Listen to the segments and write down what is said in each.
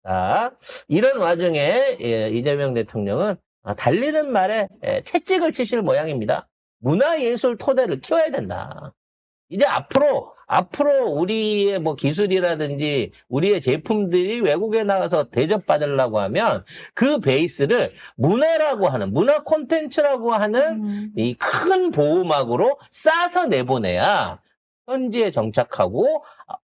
자, 이런 와중에 이재명 대통령은 달리는 말에 채찍을 치실 모양입니다. 문화예술 토대를 키워야 된다. 이제 앞으로 우리의 뭐 기술이라든지 우리의 제품들이 외국에 나가서 대접받으려고 하면 그 베이스를 문화라고 하는, 문화 콘텐츠라고 하는 이 큰 보호막으로 싸서 내보내야 현지에 정착하고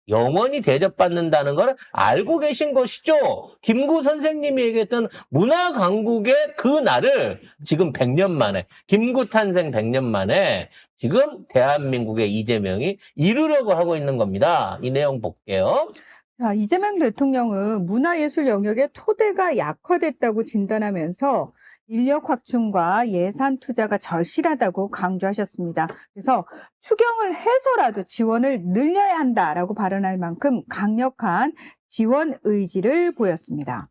영원히 대접받는다는 걸 알고 계신 것이죠. 김구 선생님이 얘기했던 문화 강국의 그 날을 지금 100년 만에, 김구 탄생 100년 만에 지금 대한민국의 이재명이 이루려고 하고 있는 겁니다. 이 내용 볼게요. 자, 이재명 대통령은 문화예술 영역의 토대가 약화됐다고 진단하면서 인력 확충과 예산 투자가 절실하다고 강조하셨습니다. 그래서 추경을 해서라도 지원을 늘려야 한다라고 발언할 만큼 강력한 지원 의지를 보였습니다.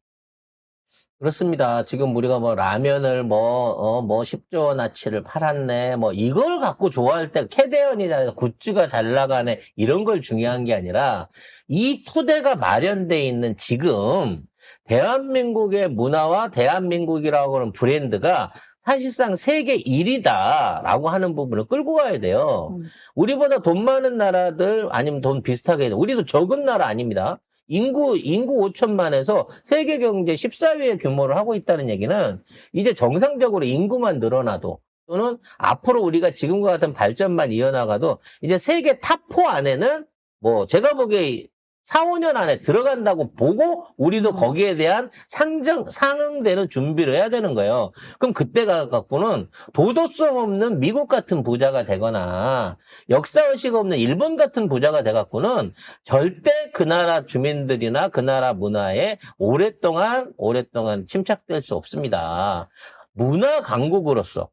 그렇습니다. 지금 우리가 뭐 라면을 뭐 10조 원어치를 팔았네. 뭐 이걸 갖고 좋아할 때 캐대언이 잘 굿즈가 잘 나가네. 이런 걸 중요한 게 아니라 이 토대가 마련돼 있는 지금 대한민국의 문화와 대한민국이라고 하는 브랜드가 사실상 세계 1위다라고 하는 부분을 끌고 가야 돼요. 우리보다 돈 많은 나라들 아니면 돈 비슷하게 우리도 적은 나라 아닙니다. 인구 5천만에서 세계 경제 14위의 규모를 하고 있다는 얘기는 이제 정상적으로 인구만 늘어나도 또는 앞으로 우리가 지금과 같은 발전만 이어나가도 이제 세계 탑4 안에는 뭐 제가 보기에 4, 5년 안에 들어간다고 보고 우리도 거기에 대한 상응되는 준비를 해야 되는 거예요. 그럼 그때가 갖고는 도덕성 없는 미국 같은 부자가 되거나 역사의식 없는 일본 같은 부자가 돼 갖고는 절대 그 나라 주민들이나 그 나라 문화에 오랫동안 침착될 수 없습니다. 문화 강국으로서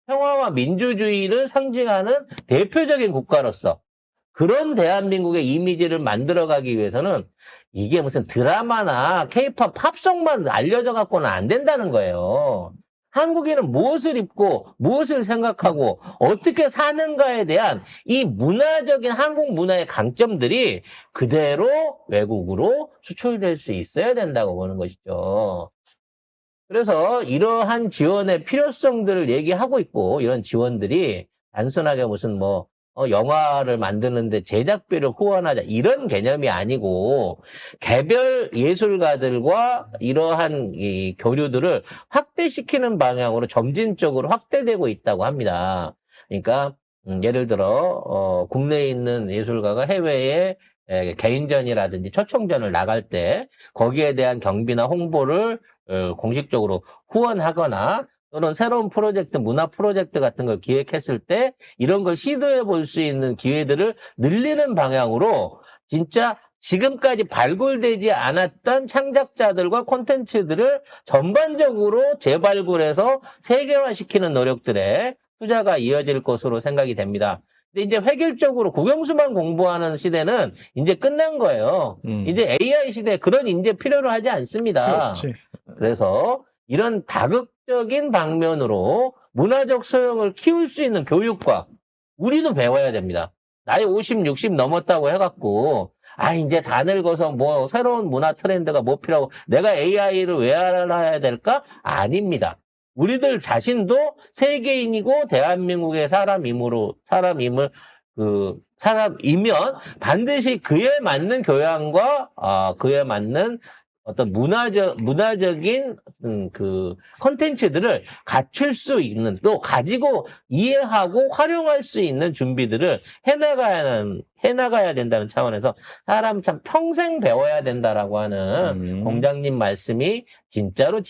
평화와 민주주의를 상징하는 대표적인 국가로서 그런 대한민국의 이미지를 만들어가기 위해서는 이게 무슨 드라마나 케이팝 팝송만 알려져 갖고는 안 된다는 거예요. 한국인은 무엇을 입고 무엇을 생각하고 어떻게 사는가에 대한 이 문화적인 한국 문화의 강점들이 그대로 외국으로 수출될 수 있어야 된다고 보는 것이죠. 그래서 이러한 지원의 필요성들을 얘기하고 있고 이런 지원들이 단순하게 무슨 영화를 만드는데 제작비를 후원하자 이런 개념이 아니고 개별 예술가들과 이러한 이 교류들을 확대시키는 방향으로 점진적으로 확대되고 있다고 합니다. 그러니까 예를 들어 국내에 있는 예술가가 해외에 개인전이라든지 초청전을 나갈 때 거기에 대한 경비나 홍보를 공식적으로 후원하거나 또는 새로운 프로젝트, 문화 프로젝트 같은 걸 기획했을 때 이런 걸 시도해 볼 수 있는 기회들을 늘리는 방향으로 진짜 지금까지 발굴되지 않았던 창작자들과 콘텐츠들을 전반적으로 재발굴해서 세계화시키는 노력들에 투자가 이어질 것으로 생각이 됩니다. 근데 이제 획일적으로 국영수만 공부하는 시대는 이제 끝난 거예요. 이제 AI 시대에 그런 인재 필요로 하지 않습니다. 그렇지. 그래서 이런 다극적인 방면으로 문화적 소양을 키울 수 있는 교육과 우리도 배워야 됩니다. 나이 50, 60 넘었다고 해갖고 이제 다 늙어서 뭐 새로운 문화 트렌드가 뭐 필요하고 내가 AI를 왜 알아야 될까? 아닙니다. 우리들 자신도 세계인이고 대한민국의 사람이면 반드시 그에 맞는 교양과 그에 맞는 어떤 문화적인 그 컨텐츠들을 갖출 수 있는 또 가지고 이해하고 활용할 수 있는 준비들을 해나가야 된다는 차원에서 사람 참 평생 배워야 된다라고 하는 공장님 말씀이 진짜로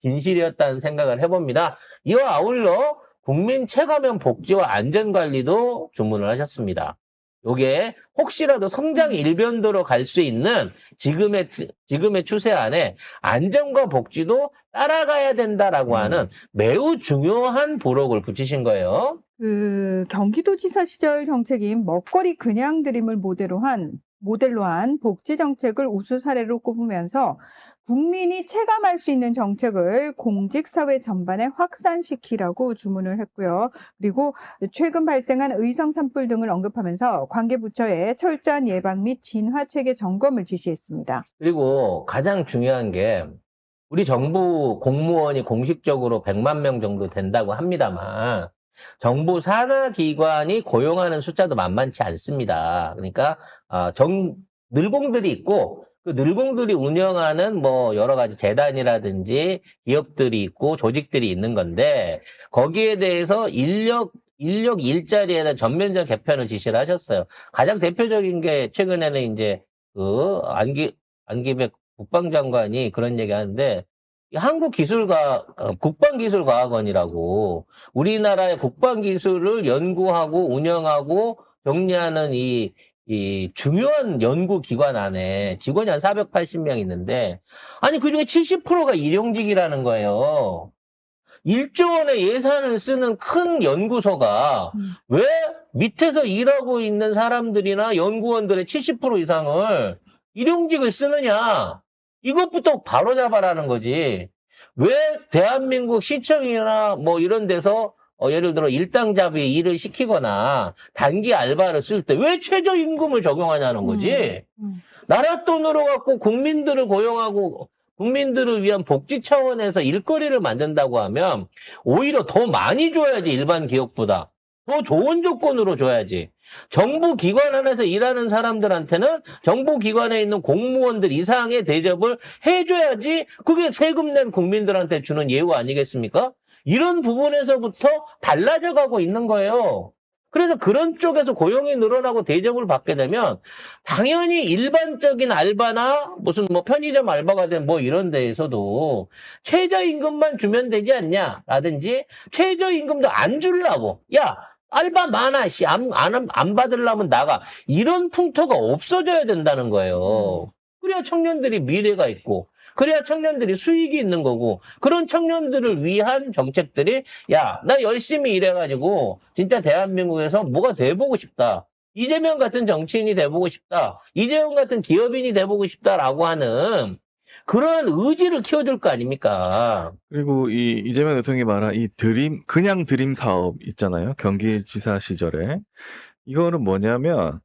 진실이었다는 생각을 해봅니다. 이와 아울러 국민 체감형 복지와 안전관리도 주문을 하셨습니다. 요게 혹시라도 성장 일변도로 갈 수 있는 지금의 추세 안에 안전과 복지도 따라가야 된다라고 하는 매우 중요한 부록을 붙이신 거예요. 경기도지사 시절 정책인 먹거리 그냥 드림을 모델로 한 모델로 한 복지 정책을 우수 사례로 꼽으면서 국민이 체감할 수 있는 정책을 공직사회 전반에 확산시키라고 주문을 했고요. 그리고 최근 발생한 의성 산불 등을 언급하면서 관계 부처에 철저한 예방 및 진화 체계 점검을 지시했습니다. 그리고 가장 중요한 게 우리 정부 공무원이 공식적으로 100만 명 정도 된다고 합니다만 정부 산하 기관이 고용하는 숫자도 만만치 않습니다. 그러니까 늘공들이 있고 그 늘공들이 운영하는 뭐 여러 가지 재단이라든지 기업들이 있고 조직들이 있는 건데 거기에 대해서 인력 일자리에 대한 전면적 개편을 지시를 하셨어요. 가장 대표적인 게 최근에는 이제 그 안기백 국방장관이 그런 얘기 하는데 국방기술과학원이라고 우리나라의 국방기술을 연구하고 운영하고 정리하는 이 중요한 연구기관 안에 직원이 한 480명 있는데, 아니, 그 중에 70%가 일용직이라는 거예요. 1조 원의 예산을 쓰는 큰 연구소가 왜 밑에서 일하고 있는 사람들이나 연구원들의 70% 이상을 일용직을 쓰느냐? 이것부터 바로잡아라는 거지. 왜 대한민국 시청이나 뭐 이런 데서 예를 들어 일당잡이 일을 시키거나 단기 알바를 쓸 때 왜 최저임금을 적용하냐는 거지. 나라 돈으로 갖고 국민들을 고용하고 국민들을 위한 복지 차원에서 일거리를 만든다고 하면 오히려 더 많이 줘야지, 일반 기업보다. 더 좋은 조건으로 줘야지. 정부 기관 안에서 일하는 사람들한테는 정부 기관에 있는 공무원들 이상의 대접을 해줘야지 그게 세금 낸 국민들한테 주는 예우 아니겠습니까? 이런 부분에서부터 달라져 가고 있는 거예요. 그래서 그런 쪽에서 고용이 늘어나고 대접을 받게 되면 당연히 일반적인 알바나 무슨 뭐 편의점 알바가 된 뭐 이런 데에서도 최저임금만 주면 되지 않냐라든지 최저임금도 안 주려고 야 알바 많아 씨 안 받으려면 나가 이런 풍토가 없어져야 된다는 거예요. 그래야 청년들이 미래가 있고 그래야 청년들이 수익이 있는 거고 그런 청년들을 위한 정책들이 야, 나 열심히 일해가지고 진짜 대한민국에서 뭐가 돼보고 싶다. 이재명 같은 정치인이 돼보고 싶다. 이재명 같은 기업인이 돼보고 싶다라고 하는 그런 의지를 키워줄 거 아닙니까? 그리고 이재명 대통령이 말한 그냥 드림 사업 있잖아요. 경기지사 시절에. 이거는 뭐냐면,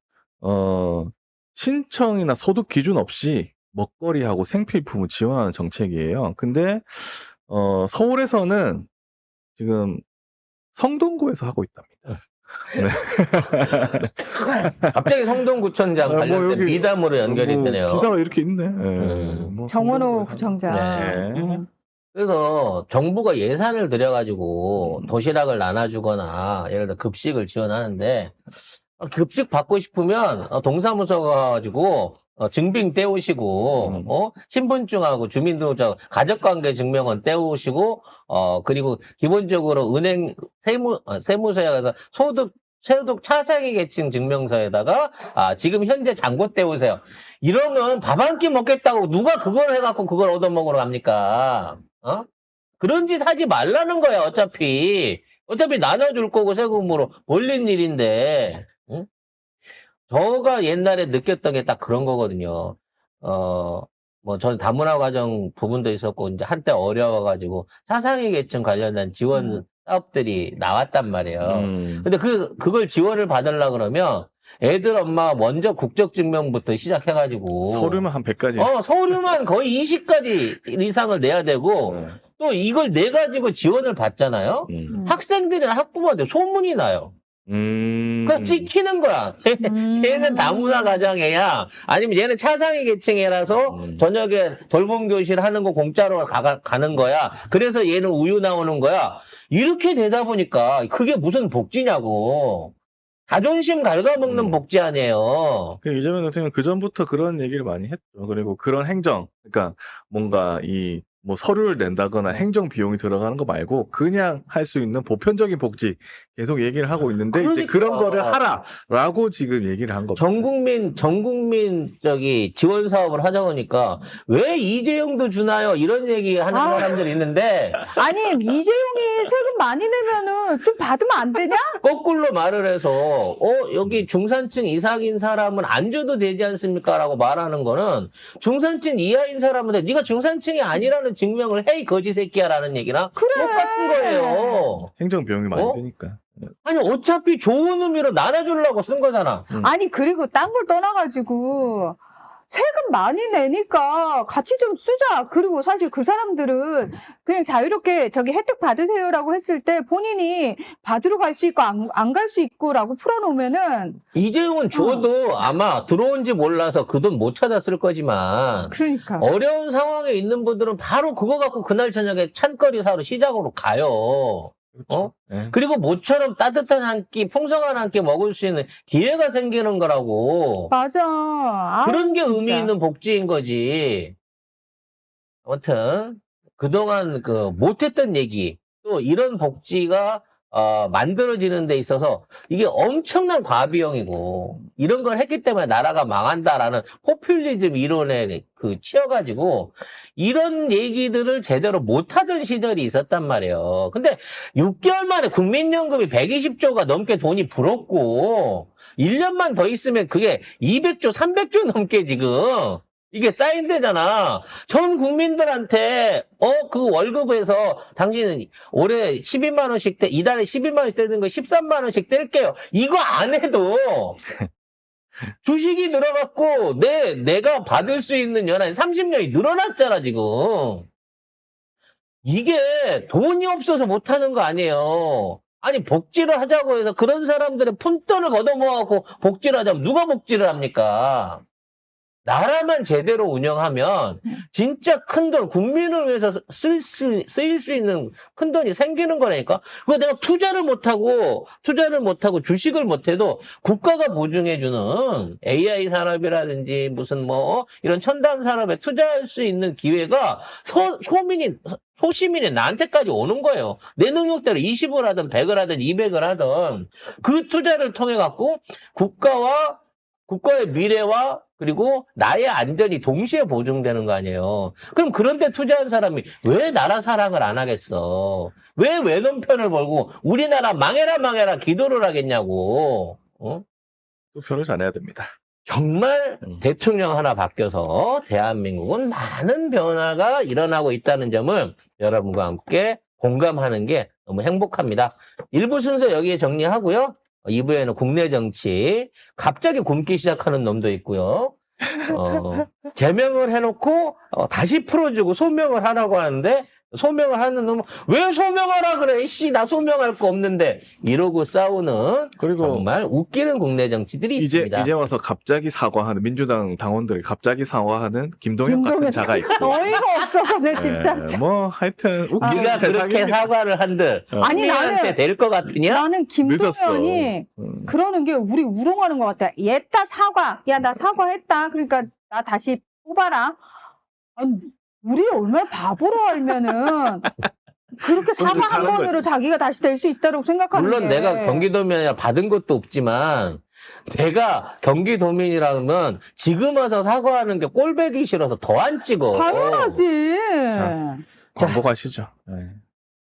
신청이나 소득 기준 없이 먹거리하고 생필품을 지원하는 정책이에요. 근데, 서울에서는 지금 성동구에서 하고 있답니다. 갑자기 성동구청장 관련된 여기 미담으로 연결이 되네요. 기사가 이렇게 있네. 뭐 정원호 성동구에서 구청장. 네. 그래서 정부가 예산을 들여가지고 도시락을 나눠주거나 예를 들어 급식을 지원하는데 급식 받고 싶으면 동사무소 가가지고 증빙 떼오시고 신분증하고 주민등록증 가족관계 증명원 떼오시고 그리고 기본적으로 은행 세무서에 가서 소득 차상위 계층 증명서에다가 지금 현재 잔고 떼오세요. 이러면 밥 한 끼 먹겠다고 누가 그걸 해갖고 그걸 얻어먹으러 갑니까? 그런 짓 하지 말라는 거야. 어차피 나눠줄 거고 세금으로 벌린 일인데. 응? 저가 옛날에 느꼈던 게 딱 그런 거거든요. 뭐 저는 다문화 가정 부분도 있었고 이제 한때 어려워가지고 차상위 계층 관련된 지원 사업들이 나왔단 말이에요. 근데 그걸 지원을 받으려 그러면 애들 엄마가 먼저 국적증명부터 시작해가지고 서류만 한 100가지. 서류만 거의 20가지 이상을 내야 되고 또 이걸 내 가지고 지원을 받잖아요. 학생들이나 학부모한테 소문이 나요. 그러니까 찍히는 거야. 걔는 다문화 가정애야. 아니면 얘는 차상위 계층이라서 저녁에 돌봄 교실 하는 거 공짜로 가는 거야. 그래서 얘는 우유 나오는 거야. 이렇게 되다 보니까 그게 무슨 복지냐고. 자존심 갉아먹는 복지 아니에요. 이재명 대통령은 그전부터 그런 얘기를 많이 했죠. 그리고 그런 행정, 그러니까 뭔가 뭐 서류를 낸다거나 행정 비용이 들어가는 거 말고 그냥 할 수 있는 보편적인 복지 계속 얘기를 하고 있는데 이제 그러니까. 그런 거를 하라라고 지금 얘기를 한 겁니다. 전 국민 지원 사업을 하자고 하니까 왜 이재용도 주나요? 이런 얘기 하는 아. 사람들이 있는데 아니, 이재용이 세금 많이 내면은 좀 받으면 안 되냐? 거꾸로 말을 해서 여기 중산층 이상인 사람은 안 줘도 되지 않습니까?라고 말하는 거는 중산층 이하인 사람한테 네가 중산층이 아니라는 증명을 해, 이 거지 새끼야라는 얘기랑 그래. 똑같은 거예요. 행정 비용이 많이 어? 드니까. 아니 어차피 좋은 의미로 나눠주려고 쓴 거잖아. 아니, 그리고 딴 걸 떠나가지고 세금 많이 내니까 같이 좀 쓰자. 그리고 사실 그 사람들은 그냥 자유롭게 저기 혜택 받으세요라고 했을 때 본인이 받으러 갈 수 있고 안 갈 수 있고라고 풀어놓으면은 이재용은 줘도 아마 들어온지 몰라서 그 돈 못 찾았을 거지만 그러니까. 어려운 상황에 있는 분들은 바로 그거 갖고 그날 저녁에 찬거리 사러 시장으로 가요. 그렇죠. 네. 그리고 모처럼 따뜻한 한 끼, 풍성한 한 끼 먹을 수 있는 기회가 생기는 거라고. 맞아. 아, 그런 게 의미 진짜. 있는 복지인 거지. 아무튼 그동안 못했던 얘기, 또 이런 복지가 만들어지는 데 있어서 이게 엄청난 과비용이고 이런 걸 했기 때문에 나라가 망한다라는 포퓰리즘 이론에 치여가지고 이런 얘기들을 제대로 못하던 시절이 있었단 말이에요. 근데 6개월 만에 국민연금이 120조가 넘게 돈이 불었고 1년만 더 있으면 그게 200조, 300조 넘게 지금 이게 쌓인대잖아. 전 국민들한테 그 월급에서 당신은 올해 12만 원씩 이달에 12만 원씩 떼는 거 13만 원씩 뗄게요. 이거 안 해도 주식이 늘어갔고 내가 받을 수 있는 연한이 30년이 늘어났잖아 지금. 이게 돈이 없어서 못하는 거 아니에요. 아니 복지를 하자고 해서 그런 사람들의 푼돈을 걷어모아갖고 복지를 하자면 누가 복지를 합니까? 나라만 제대로 운영하면 진짜 큰 돈, 국민을 위해서 쓰일 수 있는 큰 돈이 생기는 거라니까. 그거 내가 투자를 못하고 주식을 못해도 국가가 보증해주는 AI 산업이라든지 무슨 이런 첨단 산업에 투자할 수 있는 기회가 소시민이 나한테까지 오는 거예요. 내 능력대로 20을 하든 100을 하든 200을 하든 그 투자를 통해 갖고 국가의 미래와 그리고 나의 안전이 동시에 보증되는 거 아니에요. 그럼 그런데 투자한 사람이 왜 나라 사랑을 안 하겠어? 왜 외놈 편을 벌고 우리나라 망해라 기도를 하겠냐고. 투표를 잘해야 됩니다. 정말 대통령 하나 바뀌어서 대한민국은 많은 변화가 일어나고 있다는 점을 여러분과 함께 공감하는 게 너무 행복합니다. 1부 순서 여기에 정리하고요. 2부에는 국내 정치, 갑자기 굶기 시작하는 놈도 있고요. 제명을 해놓고 다시 풀어주고 소명을 하라고 하는데 소명을 하는 놈은 왜 소명하라 그래? 나 소명할 거 없는데 이러고 싸우는 그리고 정말 웃기는 국내 정치들이 있습니다. 이제 와서 갑자기 사과하는 민주당 당원들이 갑자기 사과하는 김동연 같은 자가 있고. 어이가 없어서 내 진짜. 하여튼 웃기는 네가 그렇게 세상입니다. 사과를 한들 아니, 국민한테 될 것 같으냐? 나는 김동연이 그러는 게 우리 우롱하는 것 같아. 얘다 사과. 야, 나 사과했다. 그러니까 나 다시 뽑아라. 아니, 우리 얼마나 바보로 알면은 그렇게 사과 한 하는 번으로 거지. 자기가 다시 될 수 있다고 생각하는 물론 게. 내가 경기도민이라 받은 것도 없지만 내가 경기도민이라면 지금 와서 사과하는 게 꼴배기 싫어서 더 안 찍어. 당연하지. 광고 가시죠. 네.